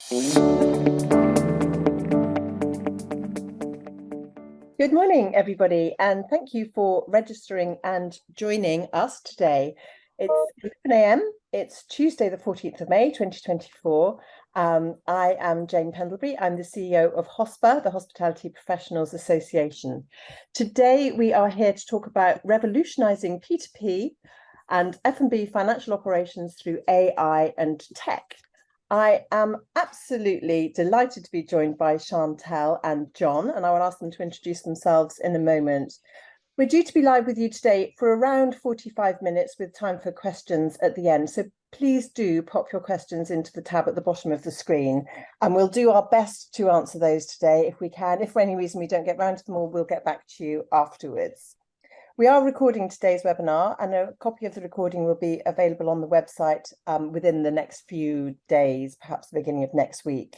Good morning, everybody, and thank you for registering and joining us today. It's 11 a.m. It's Tuesday, the 14th of May, 2024. I am Jane Pendlebury. I'm the CEO of HOSPA, the Hospitality Professionals Association. Today, we are here to talk about revolutionizing P2P and F&B financial operations through AI and tech. I am absolutely delighted to be joined by Chantel and John, and I will ask them to introduce themselves in a moment. We're due to be live with you today for around 45 minutes with time for questions at the end. So please do pop your questions into the tab at the bottom of the screen, and we'll do our best to answer those today if we can. If for any reason we don't get round to them all, we'll get back to you afterwards. We are recording today's webinar, and a copy of the recording will be available on the website within the next few days, perhaps the beginning of next week.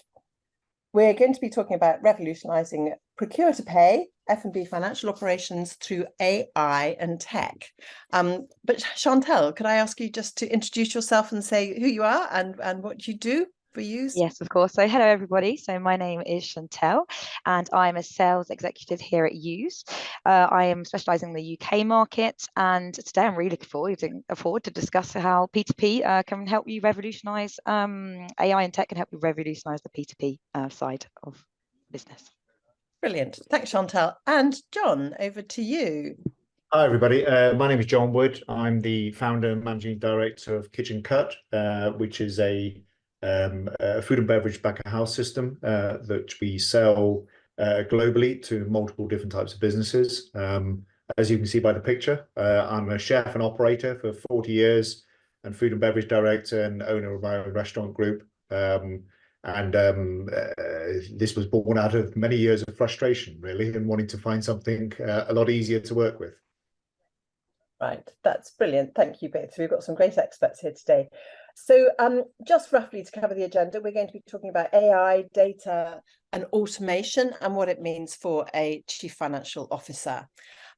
We're going to be talking about revolutionizing procure-to-pay, F&B financial operations through AI and tech. But Chantel, could I ask you just to introduce yourself and say who you are and what you do for use? Yes, of course. So hello, everybody. So my name is Chantel, and I'm a sales executive here at Use. I am specialising in the UK market, and today I'm really looking forward to discuss how P2P can help you revolutionise AI and tech can help you revolutionise the P2P side of business. Brilliant. Thanks, Chantel. And John, over to you. Hi, everybody. My name is John Wood. I'm the founder and managing director of Kitchen Cut, which is a food and beverage back of house system that we sell globally to multiple different types of businesses. As you can see by the picture, I'm a chef and operator for 40 years and food and beverage director and owner of my own restaurant group. This was born out of many years of frustration, really, and wanting to find something a lot easier to work with. Right, that's brilliant. Thank you both. We've got some great experts here today. So just roughly to cover the agenda, we're going to be talking about AI, data and automation and what it means for a chief financial officer,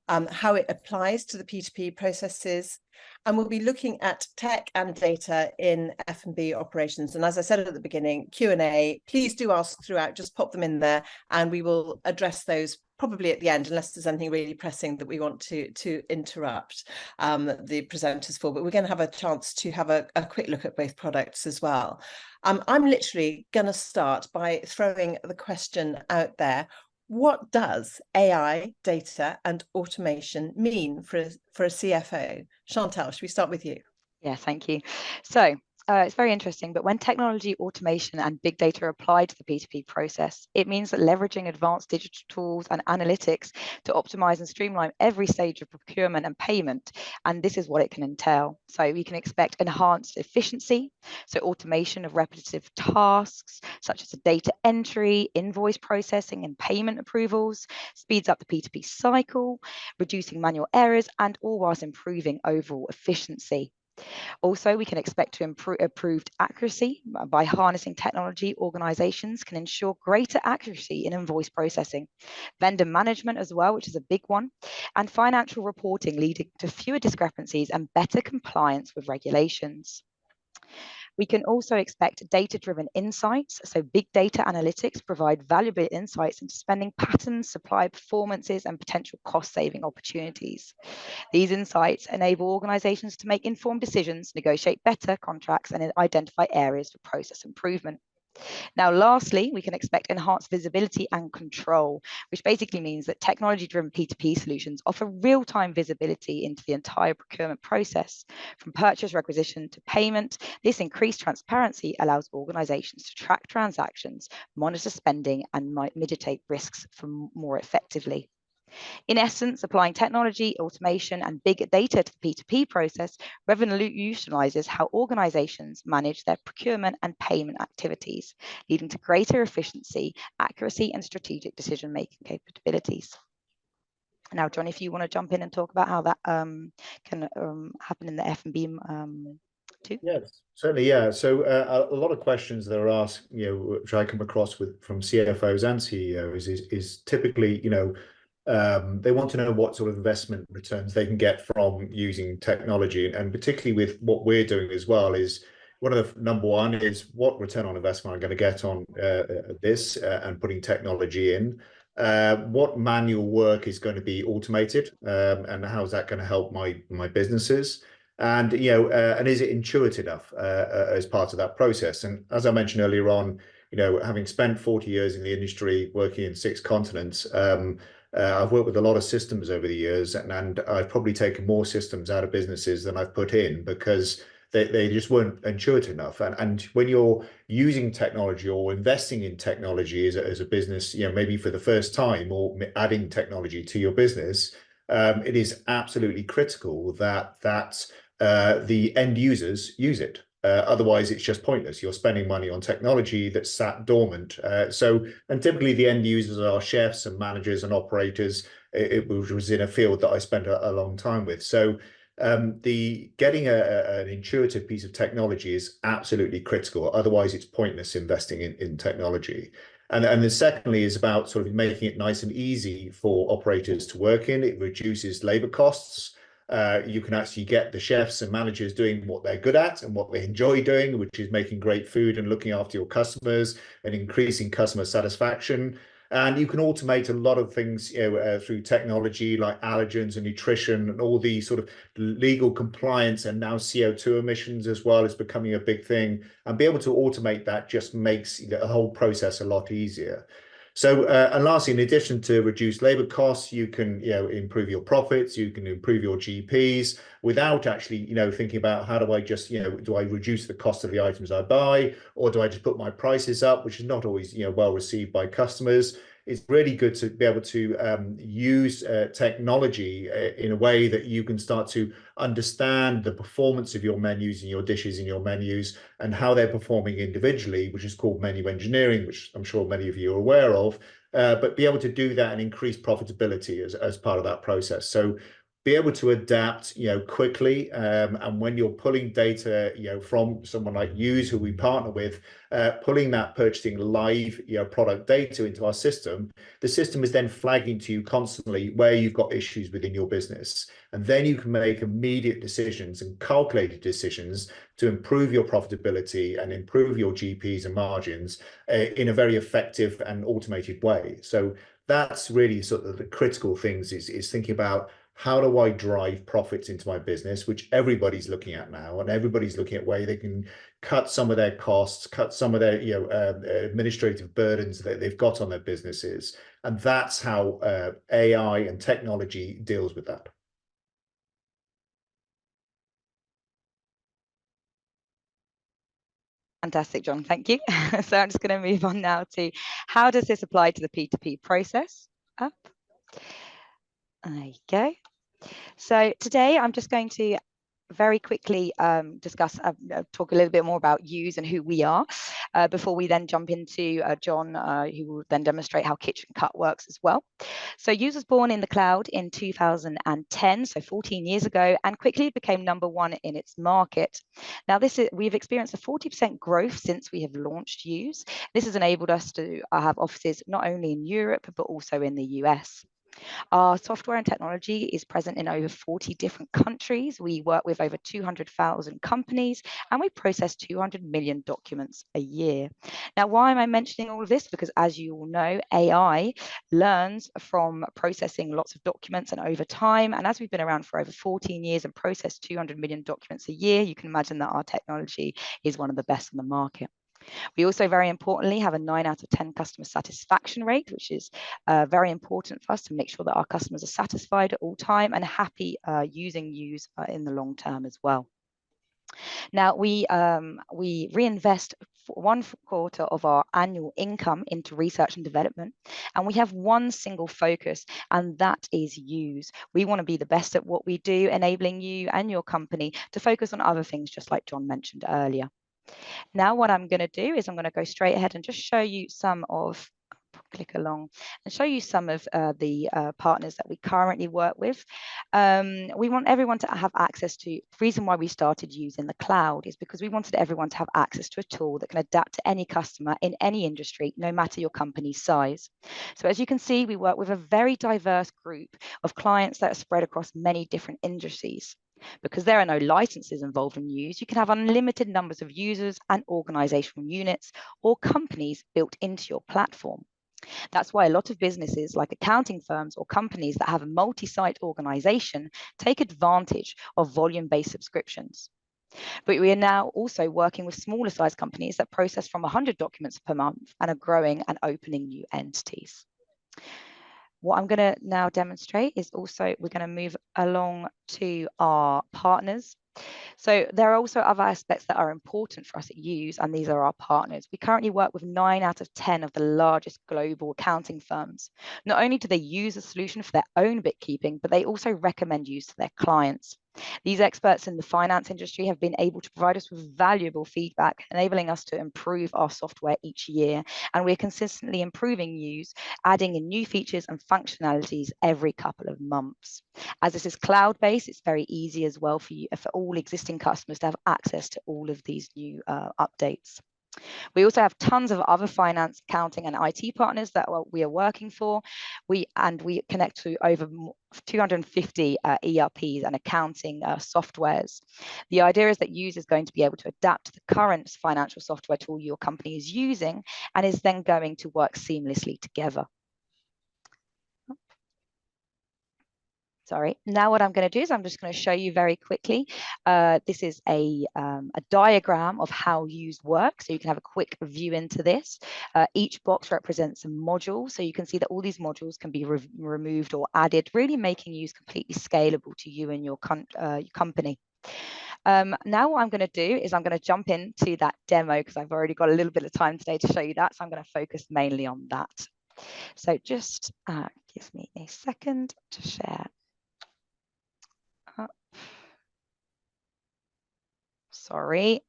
how it applies to the P2P processes, and we'll be looking at tech and data in F&B operations. And as I said at the beginning, Q&A, please do ask throughout, just pop them in there and we will address those probably at the end, unless there's anything really pressing that we want to interrupt the presenters for. But we're going to have a chance to have a quick look at both products as well. I'm literally going to start by throwing the question out there. What does AI, data and automation mean for a CFO? Chantel, should we start with you? Yeah, thank you. So it's very interesting, but when technology, automation and big data are applied to the P2P process, it means that leveraging advanced digital tools and analytics to optimize and streamline every stage of procurement and payment. And this is what it can entail. So we can expect enhanced efficiency, so automation of repetitive tasks, such as data entry, invoice processing and payment approvals, speeds up the P2P cycle, reducing manual errors, and all whilst improving overall efficiency. Also, we can expect to improve improved accuracy by harnessing technology. Organizations can ensure greater accuracy in invoice processing, vendor management as well, which is a big one, and financial reporting, leading to fewer discrepancies and better compliance with regulations. We can also expect data-driven insights. So big data analytics provide valuable insights into spending patterns, supply performances, and potential cost-saving opportunities. These insights enable organizations to make informed decisions, negotiate better contracts, and identify areas for process improvement. Now, lastly, we can expect enhanced visibility and control, which basically means that technology-driven P2P solutions offer real-time visibility into the entire procurement process, from purchase requisition to payment. This increased transparency allows organizations to track transactions, monitor spending, and mitigate risks more effectively. In essence, applying technology, automation, and big data to the P2P process revolutionizes how organizations manage their procurement and payment activities, leading to greater efficiency, accuracy, and strategic decision-making capabilities. Now, John, if you want to jump in and talk about how that can happen in the F&B too. Yes, certainly, yeah. So a lot of questions that are asked, which I come across from CFOs and CEOs is typically, they want to know what sort of investment returns they can get from using technology, and particularly with what we're doing as well is one of the number one is what return on investment I'm going to get on this and putting technology in. What manual work is going to be automated, and how is that going to help my businesses? And and is it intuitive enough as part of that process? And as I mentioned earlier on, having spent 40 years in the industry, working in 6 continents, I've worked with a lot of systems over the years, and I've probably taken more systems out of businesses than I've put in because they just weren't intuitive enough. And when you're using technology or investing in technology as a business, maybe for the first time, or adding technology to your business, it is absolutely critical that the end users use it. Otherwise, it's just pointless. You're spending money on technology that's sat dormant. And typically the end users are chefs and managers and operators. It was in a field that I spent a long time with. So the getting an intuitive piece of technology is absolutely critical. Otherwise, it's pointless investing in technology. And then secondly is about sort of making it nice and easy for operators to work in. It reduces labor costs. You can actually get the chefs and managers doing what they're good at and what they enjoy doing, which is making great food and looking after your customers and increasing customer satisfaction. And you can automate a lot of things, through technology like allergens and nutrition and all the sort of legal compliance, and now CO2 emissions as well is becoming a big thing. And be able to automate that just makes the whole process a lot easier. So, and lastly, in addition to reduce labor costs, you can, improve your profits, you can improve your GPs without actually, thinking about how do I just, do I reduce the cost of the items I buy, or do I just put my prices up, which is not always, well received by customers. It's really good to be able to use technology in a way that you can start to understand the performance of your menus and your dishes in your menus and how they're performing individually, which is called menu engineering, which I'm sure many of you are aware of, but be able to do that and increase profitability as part of that process. So be able to adapt, quickly, and when you're pulling data, from someone like Use, who we partner with, pulling that purchasing live, product data into our system, the system is then flagging to you constantly where you've got issues within your business, and then you can make immediate decisions and calculated decisions to improve your profitability and improve your GPs and margins in a very effective and automated way. So that's really sort of the critical things is thinking about, how do I drive profits into my business, which everybody's looking at now, and everybody's looking at where they can cut some of their costs, cut some of their administrative burdens that they've got on their businesses, and that's how AI and technology deals with that. Fantastic, John. Thank you. So I'm just going to move on now to how does this apply to the P2P process? Up. There you go. So today I'm just going to very quickly discuss, talk a little bit more about Use and who we are, before we then jump into John, who will then demonstrate how Kitchen Cut works as well. So Use was born in the cloud in 2010, so 14 years ago, and quickly became #1 in its market. Now we've experienced a 40% growth since we have launched Use. This has enabled us to have offices not only in Europe, but also in the US. Our software and technology is present in over 40 different countries. We work with over 200,000 companies, and we process 200 million documents a year. Now, why am I mentioning all of this? Because as you all know, AI learns from processing lots of documents and over time. And as we've been around for over 14 years and processed 200 million documents a year, you can imagine that our technology is one of the best in the market. We also, very importantly, have a 9 out of 10 customer satisfaction rate, which is very important for us to make sure that our customers are satisfied at all time and happy using Use in the long term as well. Now, we reinvest 1/4 of our annual income into research and development, and we have one single focus, and that is Use. We want to be the best at what we do, enabling you and your company to focus on other things, just like John mentioned earlier. Now what I'm going to do is I'm going to go straight ahead and just show you some of, click along, and show you some of the partners that we currently work with. We want everyone to have access to, the reason why we started using the cloud is because we wanted everyone to have access to a tool that can adapt to any customer in any industry, no matter your company's size. So as you can see, we work with a very diverse group of clients that are spread across many different industries. Because there are no licenses involved in use, you can have unlimited numbers of users and organizational units or companies built into your platform. That's why a lot of businesses like accounting firms or companies that have a multi-site organization take advantage of volume-based subscriptions. But we are now also working with smaller size companies that process from 100 documents per month and are growing and opening new entities. What I'm going to now demonstrate is also we're going to move along to our partners. So there are also other aspects that are important for us at Use, and these are our partners. We currently work with 9 out of 10 of the largest global accounting firms. Not only do they use a solution for their own bookkeeping, but they also recommend Use to their clients. These experts in the finance industry have been able to provide us with valuable feedback, enabling us to improve our software each year. And we're consistently improving Use, adding in new features and functionalities every couple of months. As this is cloud-based, it's very easy as well for you, for all existing customers to have access to all of these new updates. We also have tons of other finance, accounting, and IT partners that we are working for. We connect to over 250 ERPs and accounting softwares. The idea is that Use is going to be able to adapt to the current financial software tool your company is using and is then going to work seamlessly together. Sorry. Now what I'm going to do is I'm just going to show you very quickly. This is a diagram of how Use works, so you can have a quick view into this. Each box represents a module, so you can see that all these modules can be removed or added, really making Use completely scalable to you and your company. Now what I'm going to do is I'm going to jump into that demo because I've already got a little bit of time today to show you that, so I'm going to focus mainly on that. So just give me a second to share. Sorry.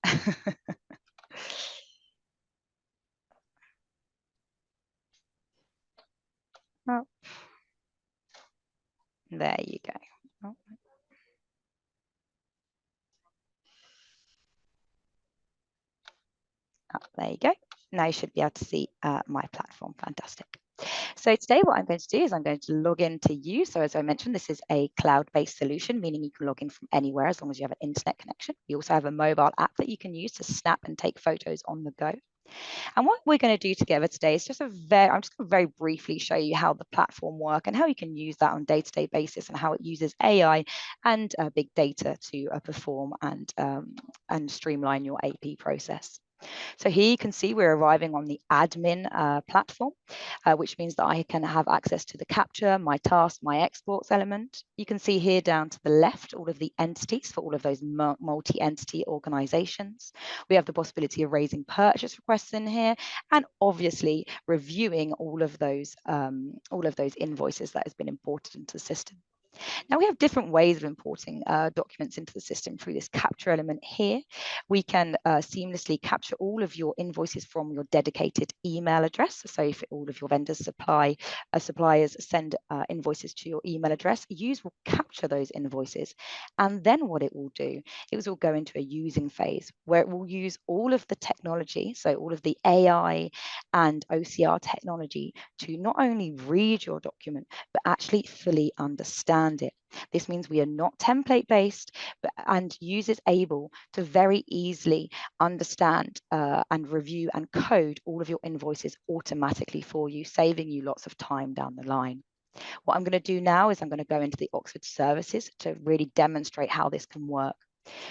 Oh. There you go. Oh. Oh, there you go. Now you should be able to see my platform. Fantastic. So today what I'm going to do is I'm going to log into Use. So as I mentioned, this is a cloud-based solution, meaning you can log in from anywhere as long as you have an internet connection. We also have a mobile app that you can use to snap and take photos on the go. And what we're going to do together today is I'm just going to very briefly show you how the platform works and how you can use that on a day-to-day basis and how it uses AI and big data to perform and streamline your AP process. So here you can see we're arriving on the admin platform, which means that I can have access to the capture, my task, my exports element. You can see here down to the left all of the entities for all of those multi-entity organizations. We have the possibility of raising purchase requests in here and obviously reviewing all of those invoices that has been imported into the system. Now we have different ways of importing documents into the system through this capture element here. We can seamlessly capture all of your invoices from your dedicated email address. So if all of your vendors suppliers send invoices to your email address, Use will capture those invoices. And then what it will do, it will go into a using phase where it will use all of the technology, so all of the AI and OCR technology to not only read your document, but actually fully understand it. This means we are not template based, and Use is able to very easily understand and review and code all of your invoices automatically for you, saving you lots of time down the line. What I'm going to do now is I'm going to go into the Oxford services to really demonstrate how this can work.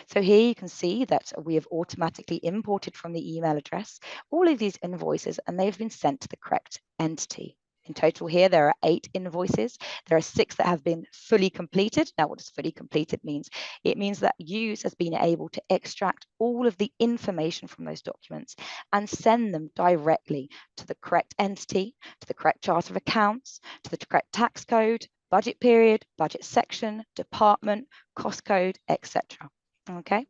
So here you can see that we have automatically imported from the email address all of these invoices, and they've been sent to the correct entity. In total here, there are 8 invoices. There are 6 that have been fully completed. Now, what does fully completed means? It means that Use has been able to extract all of the information from those documents and send them directly to the correct entity, to the correct chart of accounts, to the correct tax code, budget period, budget section, department, cost code, etc. Okay,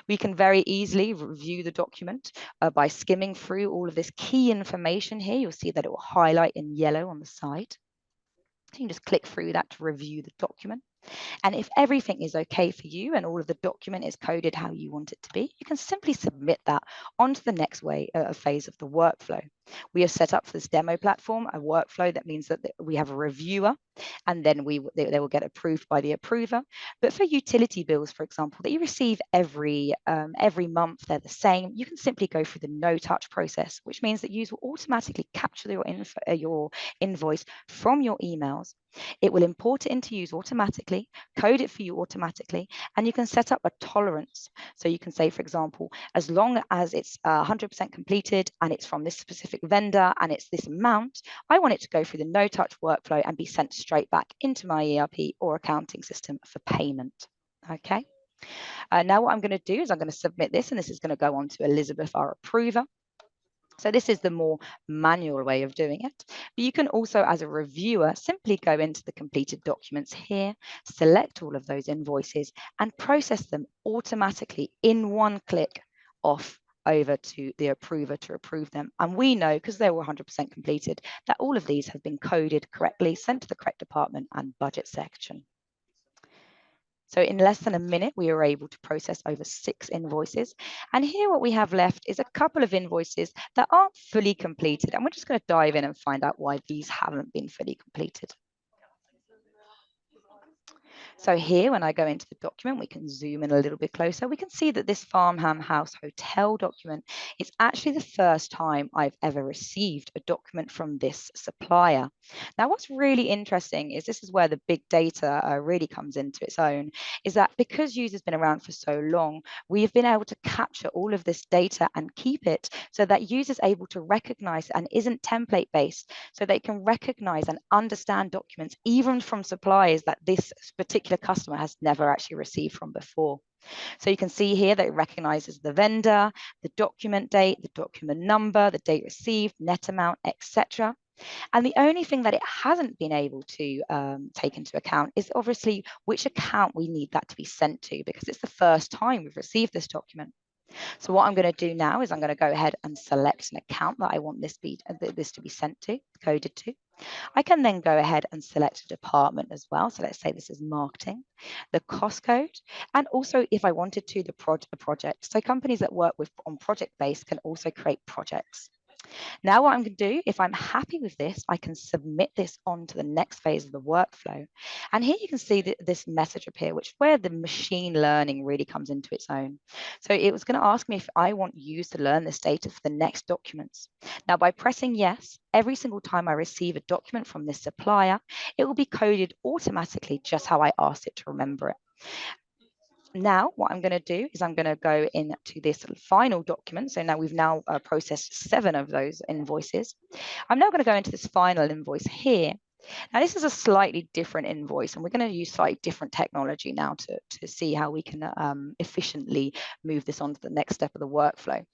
we can very easily review the document by skimming through all of this key information here. You'll see that it will highlight in yellow on the side. You can just click through that to review the document. And if everything is okay for you and all of the document is coded how you want it to be, you can simply submit that onto the next phase of the workflow. We have set up for this demo platform a workflow that means that we have a reviewer, and then they will get approved by the approver. But for utility bills, for example, that you receive every month, they're the same. You can simply go through the no-touch process, which means that users will automatically capture your invoice from your emails. It will import it into use automatically, code it for you automatically, and you can set up a tolerance. So you can say, for example, as long as it's 100% completed and it's from this specific vendor and it's this amount, I want it to go through the no-touch workflow and be sent straight back into my ERP or accounting system for payment. Okay. Now what I'm going to do is I'm going to submit this, and this is going to go on to Elizabeth, our approver. So this is the more manual way of doing it. But you can also, as a reviewer, simply go into the completed documents here, select all of those invoices and process them automatically in one click off over to the approver to approve them. And we know, because they were 100% completed, that all of these have been coded correctly, sent to the correct department and budget section. So in less than a minute, we were able to process over 6 invoices. And here what we have left is a couple of invoices that aren't fully completed. And we're just going to dive in and find out why these haven't been fully completed. So here, when I go into the document, we can zoom in a little bit closer. We can see that this Farmham House Hotel document is actually the first time I've ever received a document from this supplier. Now, what's really interesting is this is where the big data really comes into its own, is that because users been around for so long, we've been able to capture all of this data and keep it so that users are able to recognize and isn't template based, so they can recognize and understand documents even from suppliers that this particular customer has never actually received from before. So you can see here that it recognizes the vendor, the document date, the document number, the date received, net amount, etc. And the only thing that it hasn't been able to take into account is obviously which account we need that to be sent to, because it's the first time we've received this document. So what I'm going to do now is I'm going to go ahead and select an account that I want this to be sent to, coded to. I can then go ahead and select a department as well. So let's say this is marketing, the cost code, and also if I wanted to, the project. So companies that work on project base can also create projects. Now what I'm going to do, if I'm happy with this, I can submit this on to the next phase of the workflow. And here you can see this message appear, which is where the machine learning really comes into its own. So it was going to ask me if I want users to learn this data for the next documents. Now by pressing yes, every single time I receive a document from this supplier, it will be coded automatically just how I asked it to remember it. Now, what I'm going to do is I'm going to go into this final document. So now we've processed 7 of those invoices. I'm now going to go into this final invoice here. Now, this is a slightly different invoice, and we're going to use slightly different technology now to see how we can efficiently move this on to the next step of the workflow.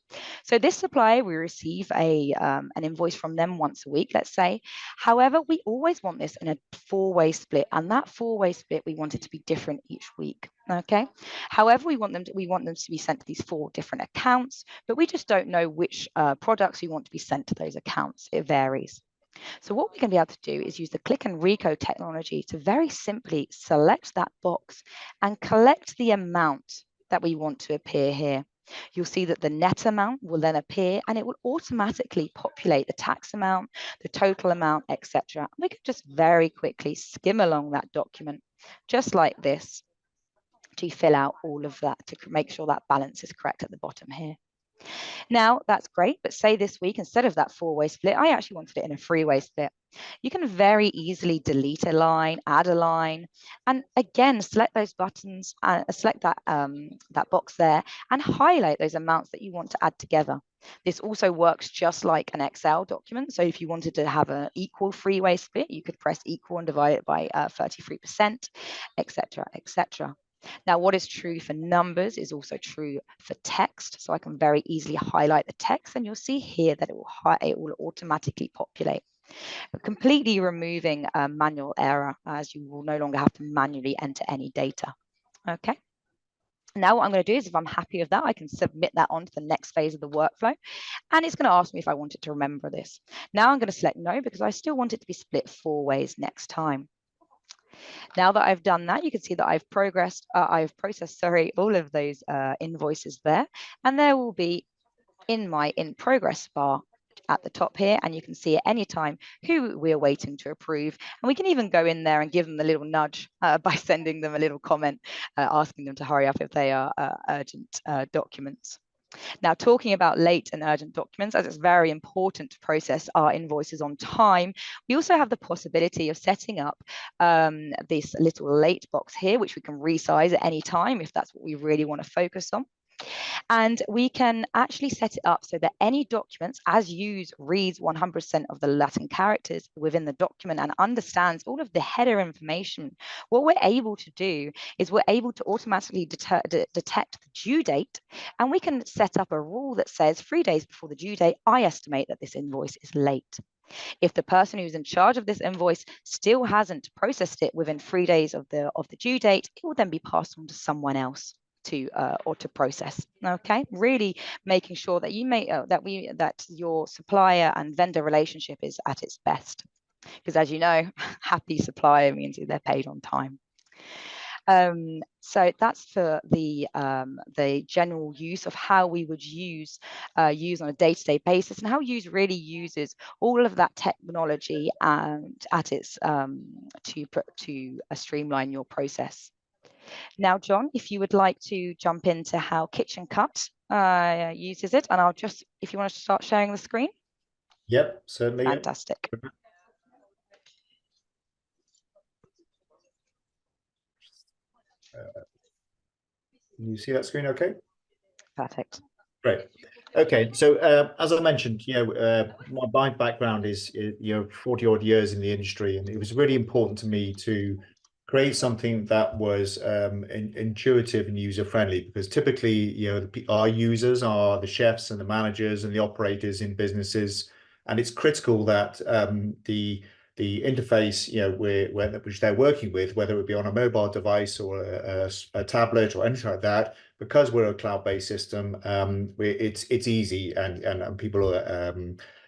So this supplier, we receive an invoice from them once a week, let's say. However, we always want this in a 4-way split, and that 4-way split, we want it to be different each week. Okay. However, we want them to be sent to these 4 different accounts, but we just don't know which products we want to be sent to those accounts. It varies. So what we're going to be able to do is use the click and recode technology to very simply select that box and collect the amount that we want to appear here. You'll see that the net amount will then appear, and it will automatically populate the tax amount, the total amount, etc. We can just very quickly skim along that document, just like this, to fill out all of that to make sure that balance is correct at the bottom here. Now, that's great, but say this week, instead of that 4-way split, I actually wanted it in a 3-way split. You can very easily delete a line, add a line, and again, select those buttons, select that box there, and highlight those amounts that you want to add together. This also works just like an Excel document. So if you wanted to have an equal 3-way split, you could press equal and divide it by 33%, etc., etc. Now, what is true for numbers is also true for text. So I can very easily highlight the text, and you'll see here that it will automatically populate, completely removing a manual error, as you will no longer have to manually enter any data. Okay. Now what I'm going to do is, if I'm happy with that, I can submit that on to the next phase of the workflow, and it's going to ask me if I wanted to remember this. Now I'm going to select no, because I still want it to be split 4 ways next time. Now that I've done that, you can see that I've processed all of those invoices there, and there will be in my in progress bar at the top here, and you can see at any time who we're waiting to approve. And we can even go in there and give them a little nudge by sending them a little comment, asking them to hurry up if they are urgent documents. Now, talking about late and urgent documents, as it's very important to process our invoices on time, we also have the possibility of setting up this little late box here, which we can resize at any time if that's what we really want to focus on. And we can actually set it up so that any documents, as use reads 100% of the Latin characters within the document and understands all of the header information, what we're able to do is we're able to automatically detect the due date, and we can set up a rule that says 3 days before the due date, I estimate that this invoice is late. If the person who's in charge of this invoice still hasn't processed it within 3 days of the due date, it will then be passed on to someone else to process. Okay, really making sure that you that your supplier and vendor relationship is at its best, because as you know, happy supplier means they're paid on time. So that's for the general use of how we would use on a day-to-day basis, and how use really uses all of that technology and at its to streamline your process. Now, John, if you would like to jump into how Kitchen Cut uses it, and I'll just, if you want to start sharing the screen. Yep, certainly. Fantastic. Yep. Can you see that screen okay? Perfect. Great. Okay, so as I mentioned, my background is 40 odd years in the industry, and it was really important to me to create something that was intuitive and user friendly, because typically our users are the chefs and the managers and the operators in businesses, and it's critical that the interface which they're working with, whether it be on a mobile device or a tablet or anything like that, because we're a cloud-based system, it's easy and people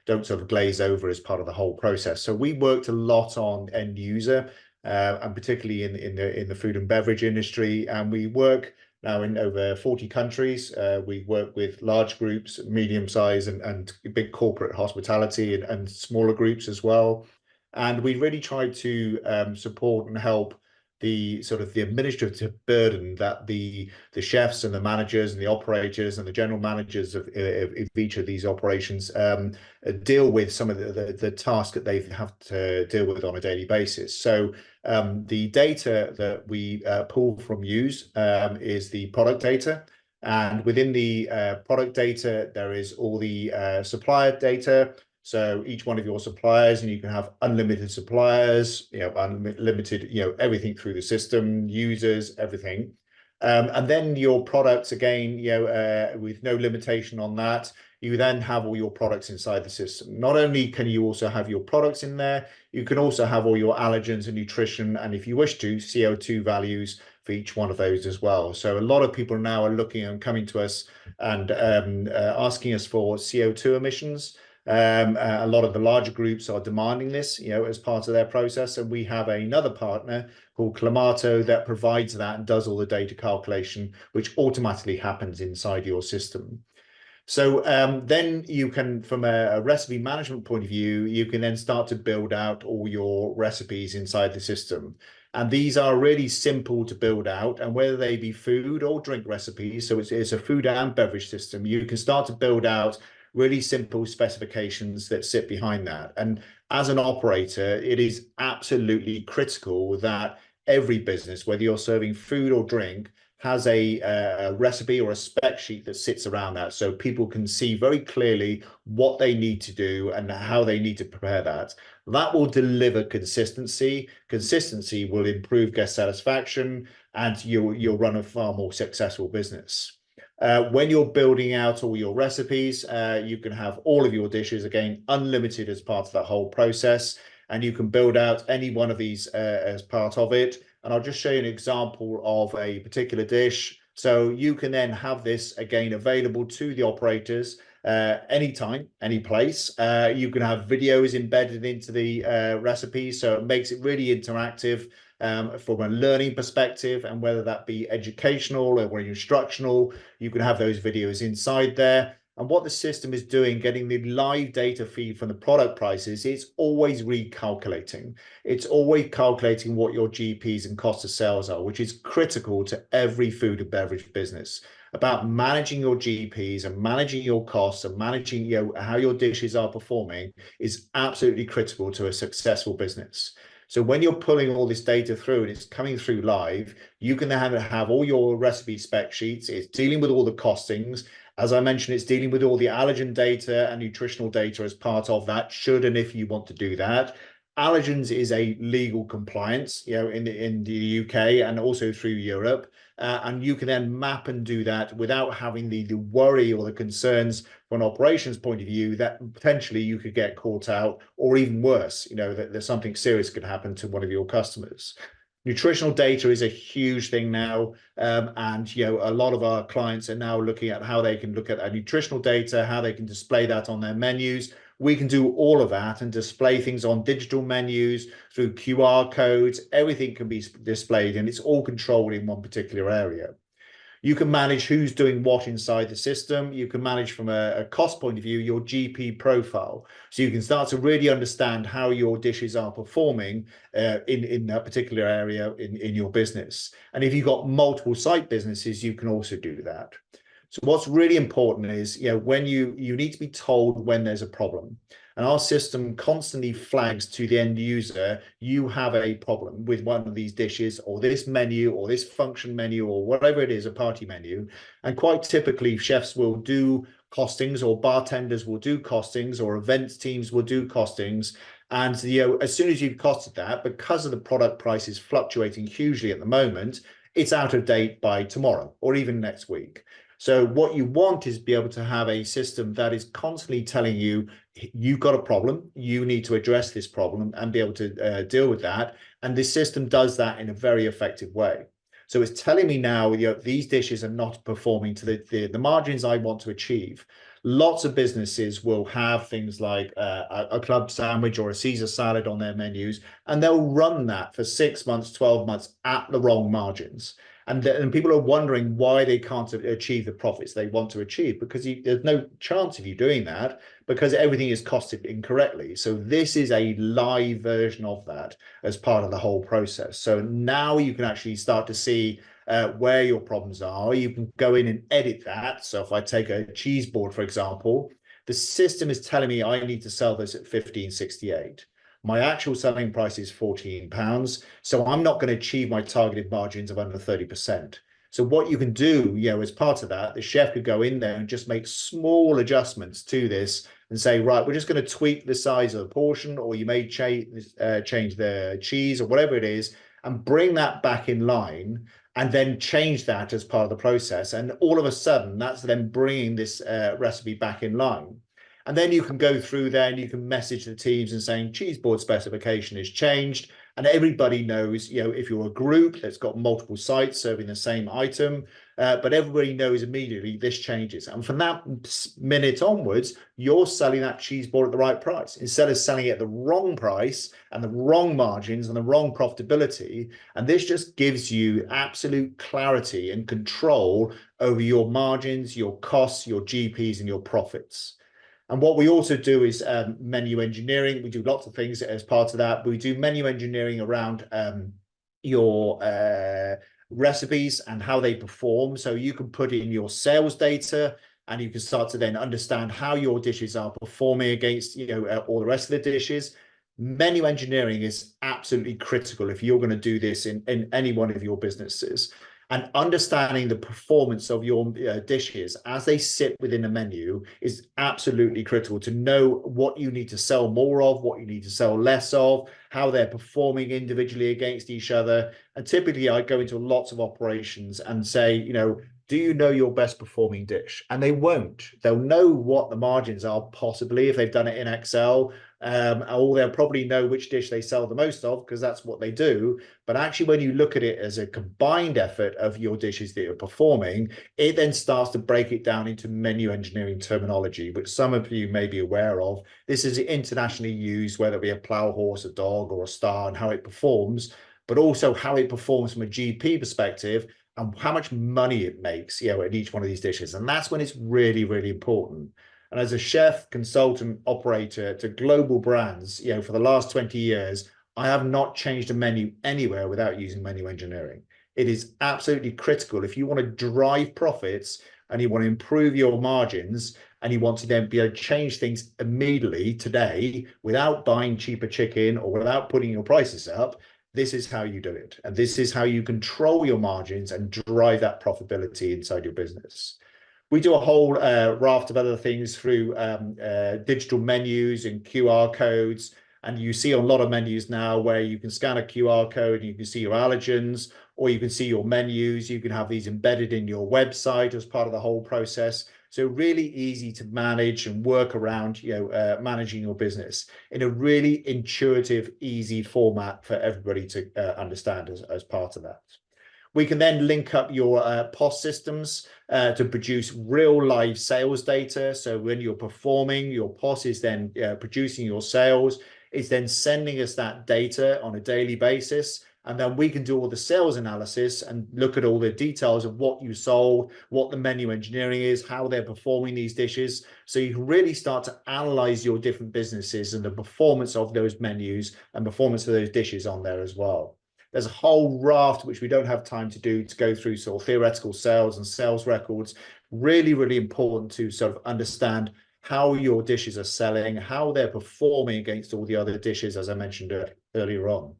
don't sort of glaze over as part of the whole process. So we worked a lot on end user, and particularly in the food and beverage industry, and we work now in over 40 countries. We work with large groups, medium size, and big corporate hospitality, and smaller groups as well. And we really try to support and help the sort of the administrative burden that the chefs and the managers and the operators and the general managers of each of these operations deal with some of the tasks that they have to deal with on a daily basis. So the data that we pull from use is the product data. And within the product data, there is all the supplier data. So each one of your suppliers, and you can have unlimited suppliers, unlimited, everything through the system, users, everything. And then your products, again, with no limitation on that, you then have all your products inside the system. Not only can you also have your products in there, you can also have all your allergens and nutrition, and if you wish to, CO2 values for each one of those as well. So a lot of people now are looking and coming to us and asking us for CO2 emissions. A lot of the larger groups are demanding this, as part of their process, and we have another partner called Clamato that provides that and does all the data calculation, which automatically happens inside your system. So then you can, from a recipe management point of view, you can then start to build out all your recipes inside the system. And these are really simple to build out, and whether they be food or drink recipes, so it's a food and beverage system, you can start to build out really simple specifications that sit behind that. And as an operator, it is absolutely critical that every business, whether you're serving food or drink, has a recipe or a spec sheet that sits around that, so people can see very clearly what they need to do and how they need to prepare that. That will deliver consistency. Consistency will improve guest satisfaction, and you'll run a far more successful business. When you're building out all your recipes, you can have all of your dishes, again, unlimited as part of that whole process, and you can build out any one of these as part of it. And I'll just show you an example of a particular dish. So you can then have this, again, available to the operators anytime, any place. You can have videos embedded into the recipe, so it makes it really interactive. From a learning perspective, and whether that be educational or instructional, you can have those videos inside there. And what the system is doing, getting the live data feed from the product prices, it's always recalculating. It's always calculating what your GPs and cost of sales are, which is critical to every food and beverage business. About managing your GPs and managing your costs and managing how your dishes are performing is absolutely critical to a successful business. So when you're pulling all this data through and it's coming through live, you can have all your recipe spec sheets. It's dealing with all the costings. As I mentioned, it's dealing with all the allergen data and nutritional data as part of that, should and if you want to do that. Allergens is a legal compliance, in the UK and also through Europe. And you can then map and do that without having the worry or the concerns from an operations point of view that potentially you could get caught out, or even worse, that there's something serious could happen to one of your customers. Nutritional data is a huge thing now, and a lot of our clients are now looking at how they can look at nutritional data, how they can display that on their menus. We can do all of that and display things on digital menus through QR codes. Everything can be displayed, and it's all controlled in one particular area. You can manage who's doing what inside the system. You can manage from a cost point of view your GP profile. So you can start to really understand how your dishes are performing in that particular area in your business. And if you've got multiple site businesses, you can also do that. So what's really important is, when you need to be told when there's a problem. And our system constantly flags to the end user, you have a problem with one of these dishes or this menu or this function menu or whatever it is, a party menu. And quite typically, chefs will do costings, or bartenders will do costings, or events teams will do costings. And as soon as you've costed that, because of the product prices fluctuating hugely at the moment, it's out of date by tomorrow or even next week. So what you want is be able to have a system that is constantly telling you, you've got a problem, you need to address this problem and be able to deal with that. And this system does that in a very effective way. So it's telling me now, these dishes are not performing to the margins I want to achieve. Lots of businesses will have things like a club sandwich or a Caesar salad on their menus, and they'll run that for 6 months, 12 months at the wrong margins. And people are wondering why they can't achieve the profits they want to achieve, because there's no chance of you doing that because everything is costed incorrectly. So this is a live version of that as part of the whole process. So now you can actually start to see where your problems are. You can go in and edit that. So if I take a cheese board, for example, the system is telling me I need to sell this at 15.68. My actual selling price is £14. So I'm not going to achieve my targeted margins of under 30%. So what you can do, as part of that, the chef could go in there and just make small adjustments to this and say, right, we're just going to tweak the size of the portion, or you may change the cheese or whatever it is, and bring that back in line, and then change that as part of the process. And all of a sudden, that's then bringing this recipe back in line. And then you can go through there and you can message the teams and saying cheese board specification is changed. And everybody knows, if you're a group that's got multiple sites serving the same item, but everybody knows immediately this changes. And from that minute onwards, you're selling that cheese board at the right price instead of selling it at the wrong price and the wrong margins and the wrong profitability. And this just gives you absolute clarity and control over your margins, your costs, your GPs, and your profits. And what we also do is menu engineering. We do lots of things as part of that. We do menu engineering around your recipes and how they perform. So you can put in your sales data, and you can start to then understand how your dishes are performing against all the rest of the dishes. Menu engineering is absolutely critical if you're going to do this in any one of your businesses. And understanding the performance of your dishes as they sit within a menu is absolutely critical to know what you need to sell more of, what you need to sell less of, how they're performing individually against each other. And typically I go into lots of operations and say, do you know your best performing dish? And they won't. They'll know what the margins are, possibly, if they've done it in Excel, or they'll probably know which dish they sell the most of, because that's what they do. But actually, when you look at it as a combined effort of your dishes that you're performing, it then starts to break it down into menu engineering terminology, which some of you may be aware of. This is internationally used, whether it be a plough horse, a dog, or a star, and how it performs, but also how it performs from a GP perspective, and how much money it makes, at each one of these dishes. And that's when it's really, really important. And as a chef, consultant, operator to global brands, for the last 20 years, I have not changed a menu anywhere without using menu engineering. It is absolutely critical. If you want to drive profits and you want to improve your margins and you want to then be able to change things immediately today without buying cheaper chicken or without putting your prices up, this is how you do it. And this is how you control your margins and drive that profitability inside your business. We do a whole raft of other things through digital menus and QR codes. And you see a lot of menus now where you can scan a QR code and you can see your allergens, or you can see your menus. You can have these embedded in your website as part of the whole process. So really easy to manage and work around, managing your business in a really intuitive, easy format for everybody to understand as part of that. We can then link up your POS systems to produce real live sales data. So when you're performing, your POS is then producing your sales. It's then sending us that data on a daily basis. And then we can do all the sales analysis and look at all the details of what you sold, what the menu engineering is, how they're performing these dishes. So you can really start to analyze your different businesses and the performance of those menus and performance of those dishes on there as well. There's a whole raft, which we don't have time to do, to go through sort of theoretical sales and sales records. Really, really important to sort of understand how your dishes are selling, how they're performing against all the other dishes, as I mentioned earlier on.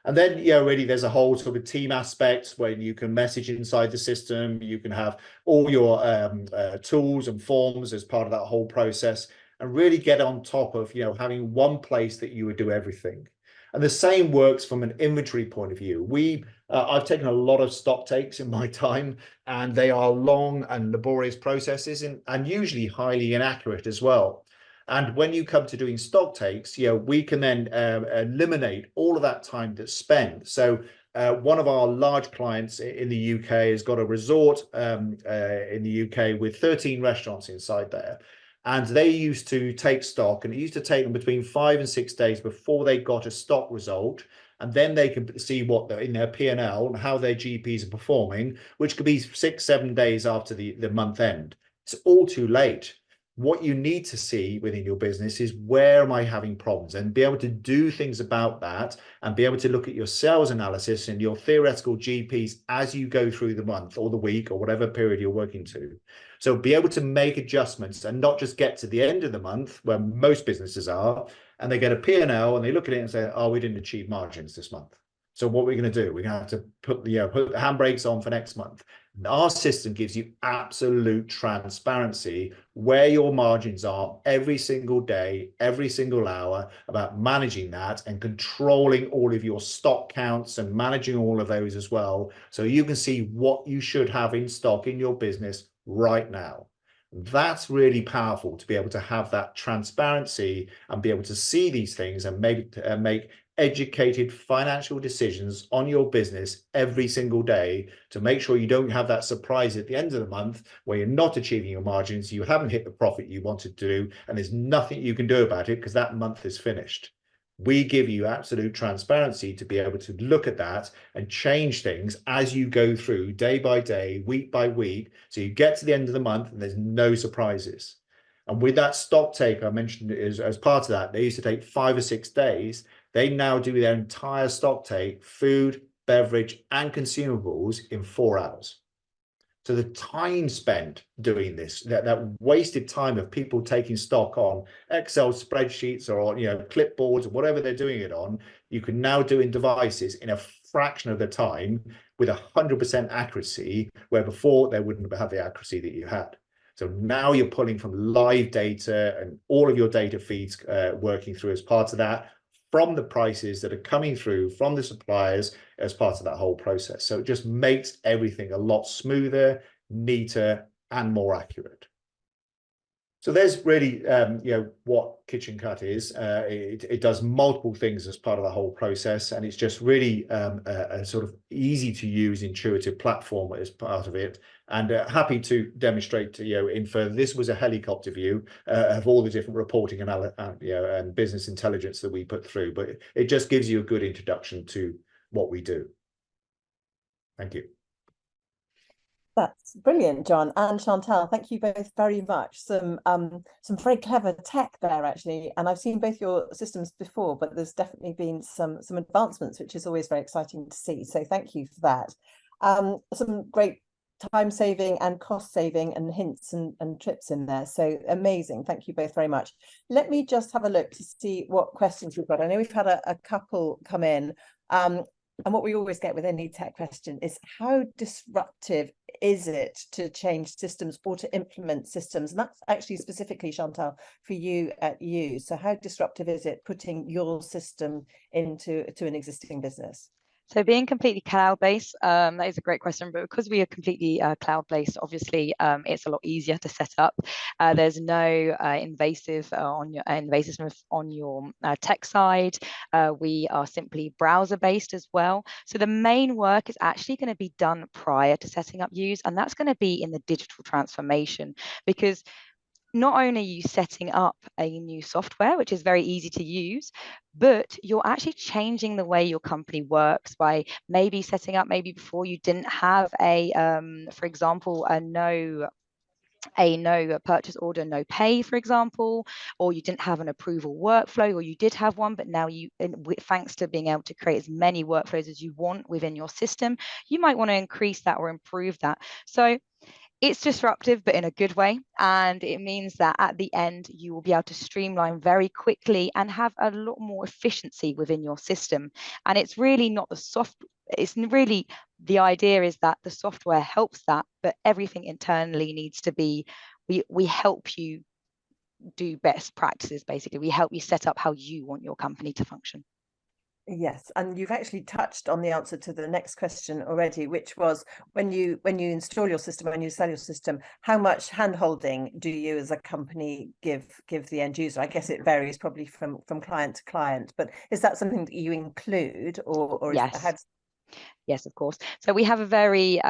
And then, really, there's a whole sort of team aspect where you can message inside the system. You can have all your tools and forms as part of that whole process, and really get on top of, having one place that you would do everything. And the same works from an inventory point of view. I've taken a lot of stock takes in my time, and they are long and laborious processes and usually highly inaccurate as well. And when you come to doing stock takes, we can then eliminate all of that time that's spent. So one of our large clients in the UK has got a resort in the UK with 13 restaurants inside there. And they used to take stock, and it used to take them between 5 and 6 days before they got a stock result. And then they can see what they're in their P&L and how their GPs are performing, which could be 6, 7 days after the month end. It's all too late. What you need to see within your business is, where am I having problems, and be able to do things about that, and be able to look at your sales analysis and your theoretical GPs as you go through the month or the week or whatever period you're working to. So be able to make adjustments and not just get to the end of the month where most businesses are, and they get a P&L and they look at it and say, oh, we didn't achieve margins this month. So what we're going to do, we're going to have to put the handbrakes on for next month. Our system gives you absolute transparency where your margins are every single day, every single hour, about managing that and controlling all of your stock counts and managing all of those as well. So you can see what you should have in stock in your business right now. That's really powerful, to be able to have that transparency and be able to see these things and make educated financial decisions on your business every single day, to make sure you don't have that surprise at the end of the month where you're not achieving your margins, you haven't hit the profit you wanted to do, and there's nothing you can do about it because that month is finished. We give you absolute transparency to be able to look at that and change things as you go through, day by day, week by week, so you get to the end of the month and there's no surprises. And with that stock take I mentioned, as part of that, they used to take 5 or 6 days. They now do their entire stock take, food, beverage, and consumables, in 4 hours. So the time spent doing this, that wasted time of people taking stock on Excel spreadsheets or on, clipboards or whatever they're doing it on, you can now do in devices in a fraction of the time with 100% accuracy, where before they wouldn't have the accuracy that you had. So now you're pulling from live data and all of your data feeds working through as part of that, from the prices that are coming through from the suppliers as part of that whole process. So it just makes everything a lot smoother, neater, and more accurate. So there's really, what Kitchen Cut is. It does multiple things as part of the whole process, and it's just really a sort of easy to use, intuitive platform as part of it. And happy to demonstrate, in further. This was a helicopter view of all the different reporting and business intelligence that we put through, but it just gives you a good introduction to what we do. Thank you. That's brilliant, John and Chantal. Thank you both very much. Some very clever tech there actually, and I've seen both your systems before, but there's definitely been some advancements, which is always very exciting to see. So thank you for that. Some great time saving and cost saving and hints and tips in there. So amazing. Thank you both very much. Let me just have a look to see what questions we've got. I know we've had a couple come in. And what we always get with any tech question is how disruptive is it to change systems or to implement systems? And that's actually specifically, Chantal, for you at you. So how disruptive is it putting your system into an existing business? So being completely cloud-based, that is a great question, but because we are completely cloud-based, obviously it's a lot easier to set up. There's no invasiveness on your tech side. We are simply browser-based as well. So the main work is actually going to be done prior to setting up use, and that's going to be in the digital transformation, because not only are you setting up a new software, which is very easy to use, but you're actually changing the way your company works by maybe setting up, maybe before you didn't have for example, a no purchase order, no pay, for example, or you didn't have an approval workflow, or you did have one, but now thanks to being able to create as many workflows as you want within your system, you might want to increase that or improve that. So it's disruptive, but in a good way. And it means that at the end, you will be able to streamline very quickly and have a lot more efficiency within your system. And it's really not it's really, the idea is that the software helps that, but everything internally needs to be, we help you do best practices, basically. We help you set up how you want your company to function. Yes, and you've actually touched on the answer to the next question already, which was when you install your system, when you sell your system, how much hand-holding do you as a company give the end user? I guess it varies probably from client to client, but is that something that you include, or is Yes. how Yes, of course. So we have a very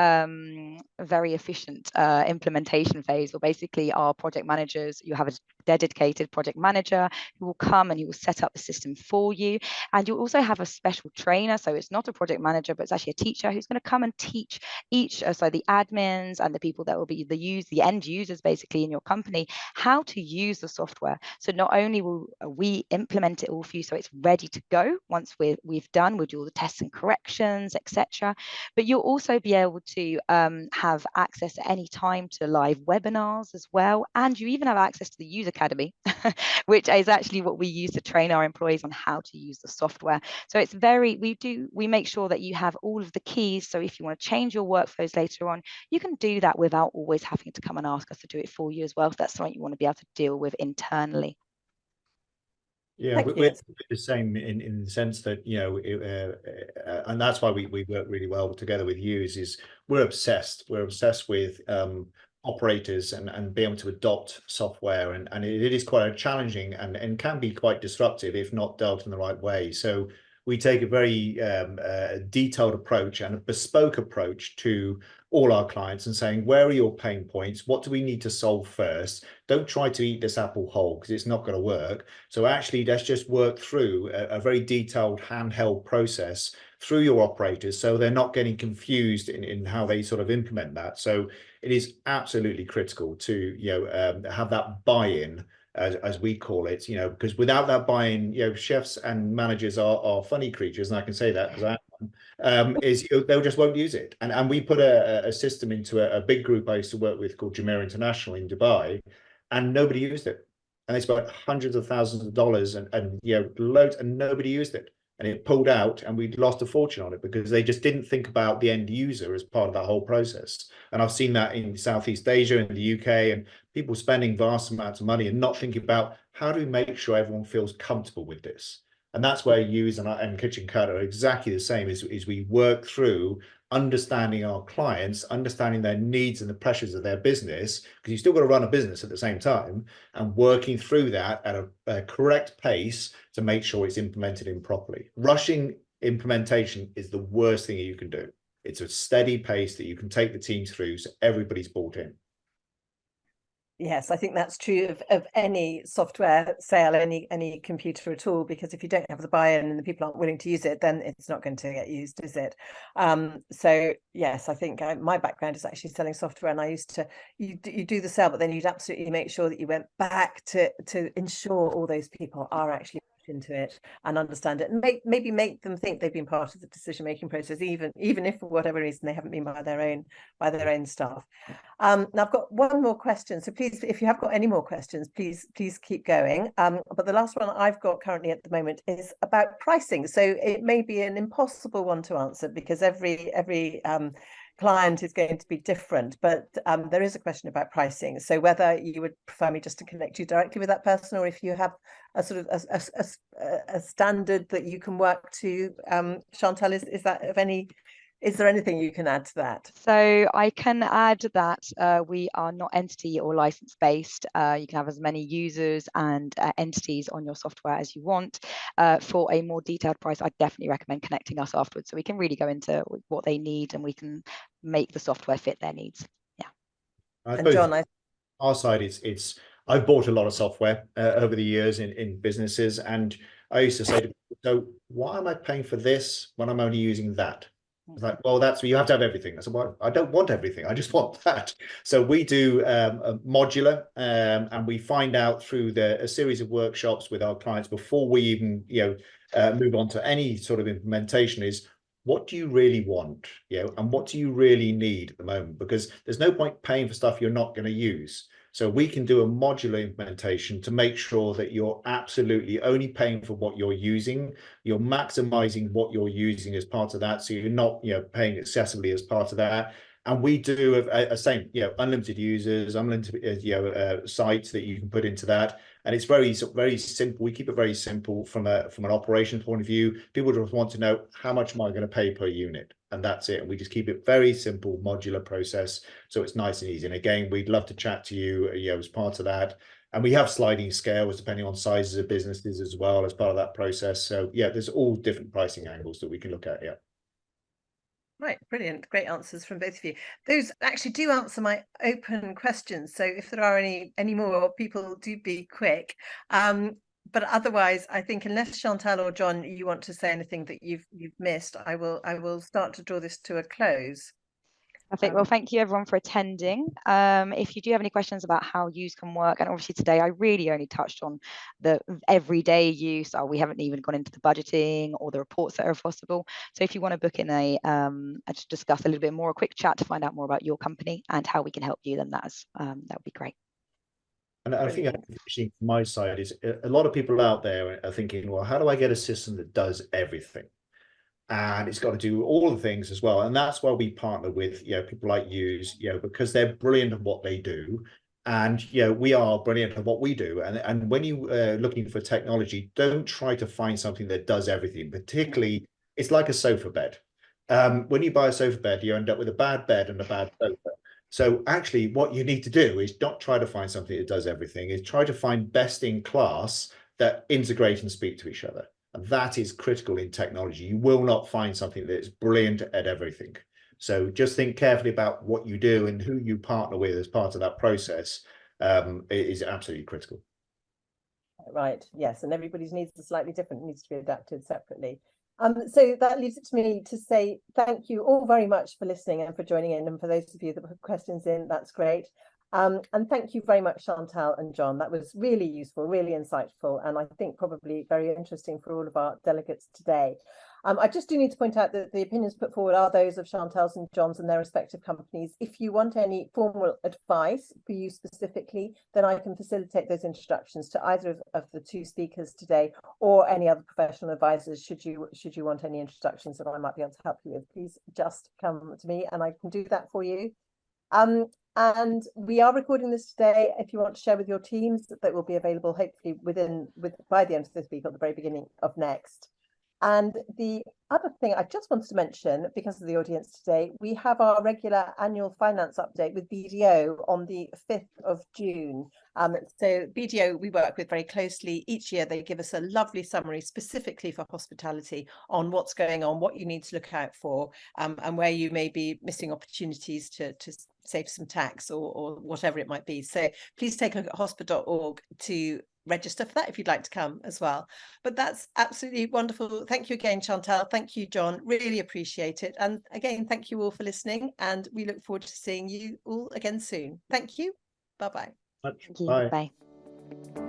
efficient implementation phase where basically our project managers, you have a dedicated project manager who will come and he will set up the system for you. And you also have a special trainer. So it's not a project manager, but it's actually a teacher who's going to come and teach so the admins and the people that will be the end users basically in your company, how to use the software. So not only will we implement it all for you so it's ready to go once we've done, we'll do all the tests and corrections, etc. But you'll also be able to have access at any time to live webinars as well. And you even have access to the User Academy, which is actually what we use to train our employees on how to use the software. So it's we make sure that you have all of the keys. So if you want to change your workflows later on, you can do that without always having to come and ask us to do it for you as well. If that's something you want to be able to deal with internally. Yeah, we're the same in the sense that, and that's why we work really well together with you is we're obsessed. We're obsessed with operators and being able to adopt software. And it is quite challenging and can be quite disruptive if not dealt in the right way. So we take a very detailed approach and a bespoke approach to all our clients and saying, where are your pain points? What do we need to solve first? Don't try to eat this apple whole because it's not going to work. So actually, let's just work through a very detailed handheld process through your operators so they're not getting confused in how they sort of implement that. So it is absolutely critical to have that buy-in, as we call it, because without that buy-in, chefs and managers are funny creatures, and I can say that because I they'll just won't use it. And we put a system into a big group I used to work with called Jumeirah International in Dubai, and nobody used it. And they spent hundreds of thousands of dollars and loads, and nobody used it. And it pulled out, and we lost a fortune on it because they just didn't think about the end user as part of that whole process. And I've seen that in Southeast Asia and the UK, and people spending vast amounts of money and not thinking about how do we make sure everyone feels comfortable with this. And that's where Use and Kitchen Cut are exactly the same, is we work through understanding our clients, understanding their needs and the pressures of their business, because you still got to run a business at the same time, and working through that at a correct pace to make sure it's implemented in properly. Rushing implementation is the worst thing you can do. It's a steady pace that you can take the teams through so everybody's bought in. Yes, I think that's true of any software sale, any computer at all, because if you don't have the buy-in and the people aren't willing to use it, then it's not going to get used, is it? So yes, I think my background is actually selling software, and I used to you do the sale, but then you'd absolutely make sure that you went back to ensure all those people are actually into it and understand it, and maybe make them think they've been part of the decision-making process, even if for whatever reason they haven't been by their own staff. Now I've got one more question, so please, if you have got any more questions, please keep going. But the last one I've got currently at the moment is about pricing. So it may be an impossible one to answer because every client is going to be different, but there is a question about pricing. So whether you would prefer me just to connect you directly with that person, or if you have a sort of a standard that you can work to, Chantal, is that of any? Is there anything you can add to that? So I can add that we are not entity or license based. You can have as many users and entities on your software as you want. For a more detailed price, I definitely recommend connecting us afterwards, so we can really go into what they need and we can make the software fit their needs. Yeah. I And suppose John, our side, it's I've bought a lot of software over the years in businesses, and I used to say to people, so why am I paying for this when I'm only using that? It's like, well, that's you have to have everything. I said, well, I don't want everything. I just want that. So we do a modular, and we find out through a series of workshops with our clients before we even move on to any sort of implementation is what do you really want, and what do you really need at the moment? Because there's no point paying for stuff you're not going to use. So we can do a modular implementation to make sure that you're absolutely only paying for what you're using. You're maximizing what you're using as part of that. So you're not, paying excessively as part of that. And we do a same, unlimited users, unlimited, sites that you can put into that. And it's very simple. We keep it very simple from an operations point of view. People just want to know how much am I going to pay per unit, and that's it. And we just keep it very simple, modular process, so it's nice and easy. And again, we'd love to chat to you, as part of that. And we have sliding scales depending on sizes of businesses as well as part of that process. So yeah, there's all different pricing angles that we can look at. Yeah. right, brilliant. Great answers from both of you. Those actually do answer my open questions. So if there are any more, people do be quick. But otherwise, I think unless Chantal or John, you want to say anything that you've missed, I will start to draw this to a close. Perfect. Well, thank you everyone for attending. If you do have any questions about how use can work, and obviously today I really only touched on the everyday use, we haven't even gone into the budgeting or the reports that are possible. So if you want to book in to discuss a little bit more, a quick chat to find out more about your company and how we can help you, then that would be great. And I think from my side is a lot of people out there are thinking, well, how do I get a system that does everything? And it's got to do all the things as well. And that's why we partner with people like you, because they're brilliant at what they do. And we are brilliant at what we do. And when you are looking for technology, don't try to find something that does everything. Particularly, it's like a sofa bed. When you buy a sofa bed, you end up with a bad bed and a bad sofa. So actually, what you need to do is not try to find something that does everything. Is try to find best in class that integrate and speak to each other. And that is critical in technology. You will not find something that's brilliant at everything. So just think carefully about what you do and who you partner with as part of that process. It is absolutely critical. Right, yes, and everybody's needs are slightly different, needs to be adapted separately. So that leaves it to me to say thank you all very much for listening and for joining in, and for those of you that put questions in, that's great. And thank you very much, Chantal and John. That was really useful, really insightful, and I think probably very interesting for all of our delegates today. I just do need to point out that the opinions put forward are those of Chantal's and John's and their respective companies. If you want any formal advice for you specifically, then I can facilitate those introductions to either of the two speakers today, or any other professional advisors should you want any introductions that I might be able to help you with. Please just come to me and I can do that for you. And we are recording this today. If you want to share with your teams, that will be available hopefully by the end of this week or the very beginning of next. And the other thing I just wanted to mention, because of the audience today, we have our regular annual finance update with BDO on the 5th of June. So BDO, we work with very closely. Each year, they give us a lovely summary specifically for hospitality on what's going on, what you need to look out for, and where you may be missing opportunities to save some tax or whatever it might be. So please take a look at hospa.org to register for that if you'd like to come as well. But that's absolutely wonderful. Thank you again, Chantal. Thank you, John. Really appreciate it. And again, thank you all for listening. And we look forward to seeing you all again soon. Thank you. Bye-bye. Thank you. Bye. Bye.